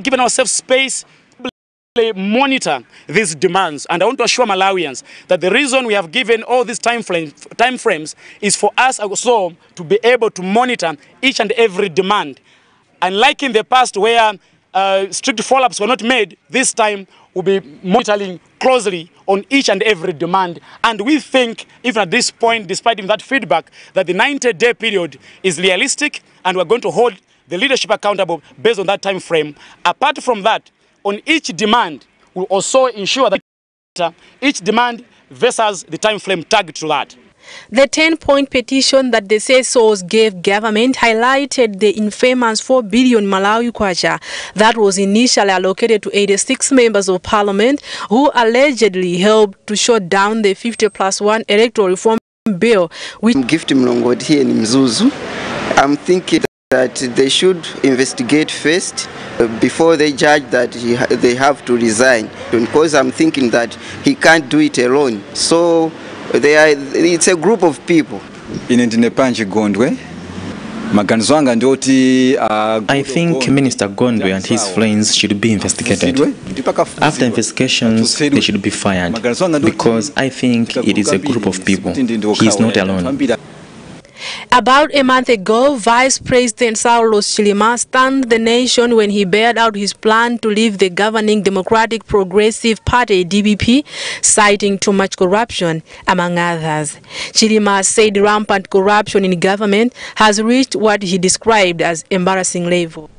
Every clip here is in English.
given ourselves space to monitor these demands. And I want to assure Malawians that the reason we have given all these time frames is for us also to be able to monitor each and every demand. Unlike in the past where strict follow-ups were not made, this time we'll be monitoring closely on each and every demand. And we think, even at this point, despite that feedback, that the 90-day period is realistic, and we're going to hold the leadership accountable based on that time frame. Apart from that, on each demand, we'll also ensure that each demand versus the time frame tagged to that. The 10-point petition that the CESOs gave government highlighted the infamous 4 billion Malawi kwacha that was initially allocated to 86 members of parliament who allegedly helped to shut down the 50+1 electoral reform bill. Gift Mlongoti here in Mzuzu. I'm thinking that they should investigate first before they judge that they have to resign, because I'm thinking that he can't do it alone. So it's a group of people. I think Minister Gondwe and his friends should be investigated. After investigations, they should be fired, because I think it is a group of people. He is not alone. About a month ago, Vice President Saulos Chilima stunned the nation when he bailed out his plan to leave the governing Democratic Progressive Party, DPP, citing too much corruption, among others. Chilima said rampant corruption in government has reached what he described as embarrassing level.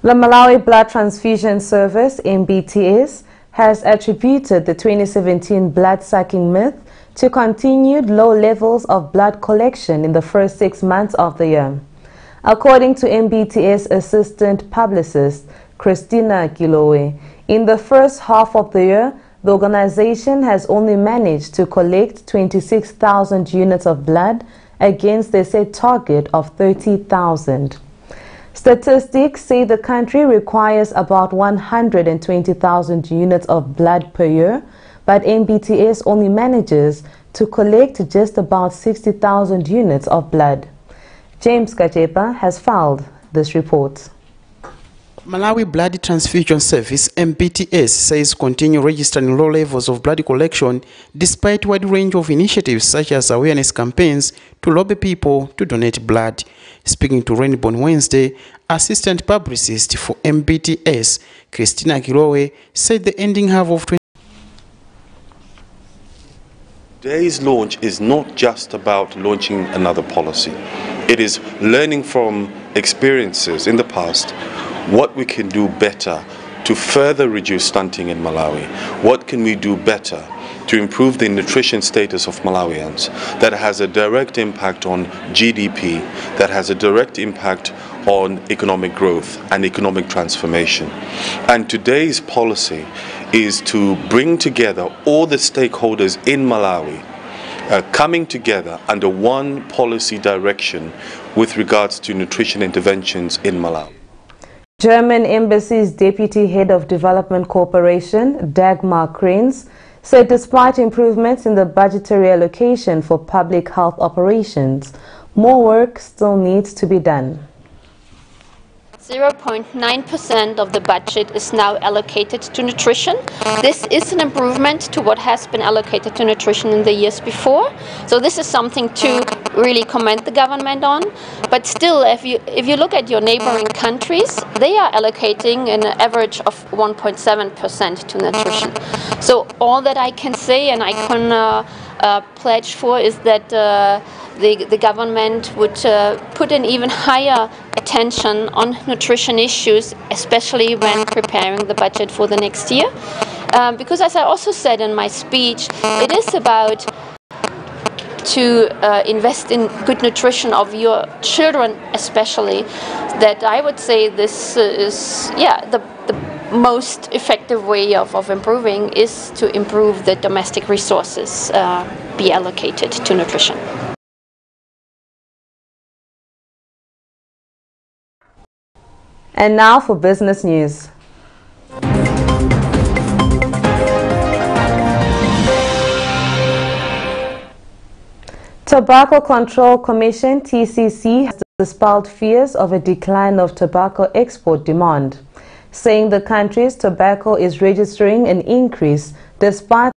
The Malawi Blood Transfusion Service, MBTS, has attributed the 2017 blood-sucking myth to continued low levels of blood collection in the first 6 months of the year. According to MBTS assistant publicist Christina Gilowe, in the first half of the year, the organization has only managed to collect 26,000 units of blood against their set target of 30,000. Statistics say the country requires about 120,000 units of blood per year, but MBTS only manages to collect just about 60,000 units of blood. James Kachepa has filed this report. Malawi Blood Transfusion Service, MBTS, says continue registering low levels of blood collection despite a wide range of initiatives such as awareness campaigns to lobby people to donate blood. Speaking to Rainbow on Wednesday, assistant publicist for MBTS, Christina Gilowe, said the ending half of Today's launch is not just about launching another policy. It is learning from experiences in the past what we can do better to further reduce stunting in Malawi. What can we do better to improve the nutrition status of Malawians that has a direct impact on GDP, that has a direct impact on economic growth and economic transformation. And today's policy is to bring together all the stakeholders in Malawi coming together under one policy direction with regards to nutrition interventions in Malawi. German Embassy's Deputy Head of Development Cooperation, Dagmar Krenz, said despite improvements in the budgetary allocation for public health operations, more work still needs to be done. 0.9% of the budget is now allocated to nutrition. This is an improvement to what has been allocated to nutrition in the years before. So this is something to really commend the government on. But still, if you look at your neighboring countries, they are allocating an average of 1.7% to nutrition. So all that I can say and I can pledge for is that the government would put an even higher attention on nutrition issues, especially when preparing the budget for the next year. Because as I also said in my speech, it is about to invest in good nutrition of your children especially, that I would say this is the most effective way of improving is to improve the domestic resources be allocated to nutrition. And now for business news. Tobacco Control Commission, TCC, has dispelled fears of a decline of tobacco export demand. saying the country's tobacco is registering an increase despite